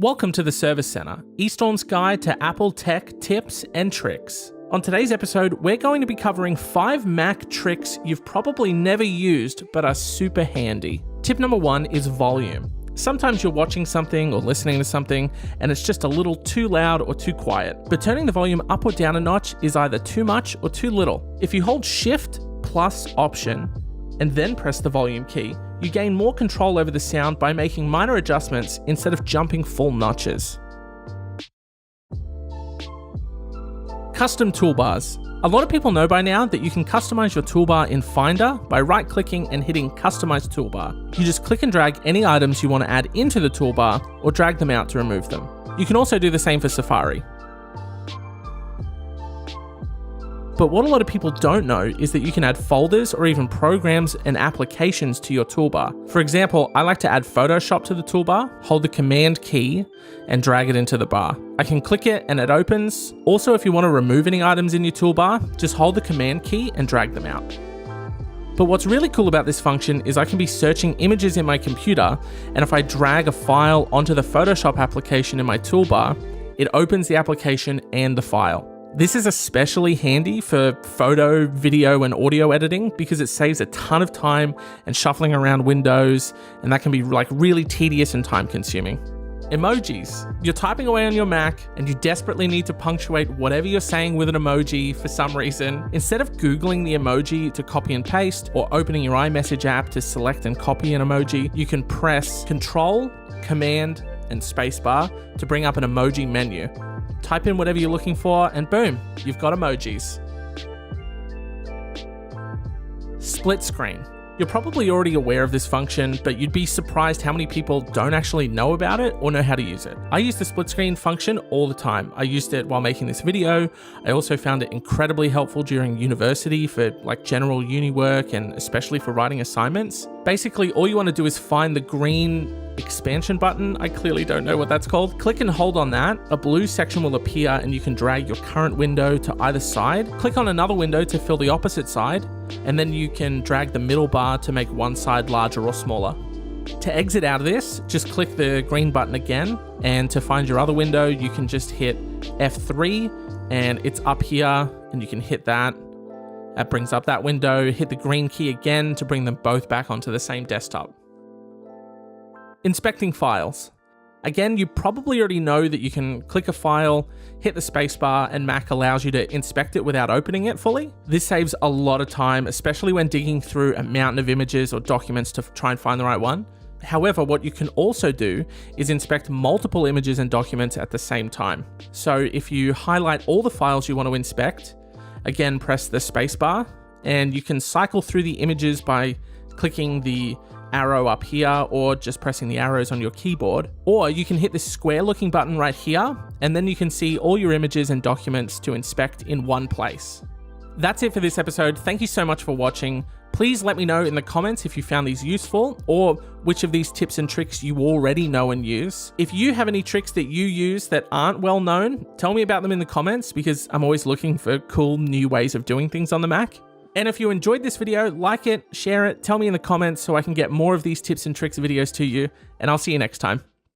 Welcome to the Service Center, eStorm's guide to Apple tech tips and tricks. On today's episode, we're going to be covering 5 Mac tricks you've probably never used but are super handy. Tip number 1 is volume. Sometimes you're watching something or listening to something and it's just a little too loud or too quiet, but turning the volume up or down a notch is either too much or too little. If you hold Shift plus Option and then press the volume key, you gain more control over the sound by making minor adjustments instead of jumping full notches. Custom toolbars. A lot of people know by now that you can customize your toolbar in Finder by right-clicking and hitting Customize Toolbar. You just click and drag any items you want to add into the toolbar or drag them out to remove them. You can also do the same for Safari. But what a lot of people don't know is that you can add folders or even programs and applications to your toolbar. For example, I like to add Photoshop to the toolbar, hold the Command key, and drag it into the bar. I can click it and it opens. Also, if you want to remove any items in your toolbar, just hold the Command key and drag them out. But what's really cool about this function is I can be searching images in my computer, and if I drag a file onto the Photoshop application in my toolbar, it opens the application and the file. This is especially handy for photo, video, and audio editing because it saves a ton of time and shuffling around windows, and that can be really tedious and time consuming. Emojis. You're typing away on your Mac and you desperately need to punctuate whatever you're saying with an emoji for some reason. Instead of Googling the emoji to copy and paste or opening your iMessage app to select and copy an emoji, you can press Control, Command, and Spacebar to bring up an emoji menu. Type in whatever you're looking for and boom, you've got emojis. Split screen. You're probably already aware of this function, but you'd be surprised how many people don't actually know about it or know how to use it. I use the split screen function all the time. I used it while making this video. I also found it incredibly helpful during university for general uni work and especially for writing assignments. Basically, all you want to do is find the green expansion button. I clearly don't know what that's called. Click and hold on that. A blue section will appear and you can drag your current window to either side. Click on another window to fill the opposite side, and then you can drag the middle bar to make one side larger or smaller. To exit out of this, just click the green button again, and to find your other window, you can just hit F3 and it's up here and you can hit that. That brings up that window. Hit the green key again to bring them both back onto the same desktop. Inspecting files. Again, you probably already know that you can click a file, hit the spacebar, and Mac allows you to inspect it without opening it fully. This saves a lot of time, especially when digging through a mountain of images or documents to try and find the right one. However, what you can also do is inspect multiple images and documents at the same time. So if you highlight all the files you want to inspect, again, press the spacebar, and you can cycle through the images by clicking the arrow up here or just pressing the arrows on your keyboard, or you can hit this square looking button right here and then you can see all your images and documents to inspect in one place. That's it for this episode. Thank you so much for watching. Please let me know in the comments if you found these useful or which of these tips and tricks you already know and use. If you have any tricks that you use that aren't well known, tell me about them in the comments because I'm always looking for cool new ways of doing things on the Mac. And if you enjoyed this video, like it, share it, tell me in the comments so I can get more of these tips and tricks videos to you, and I'll see you next time.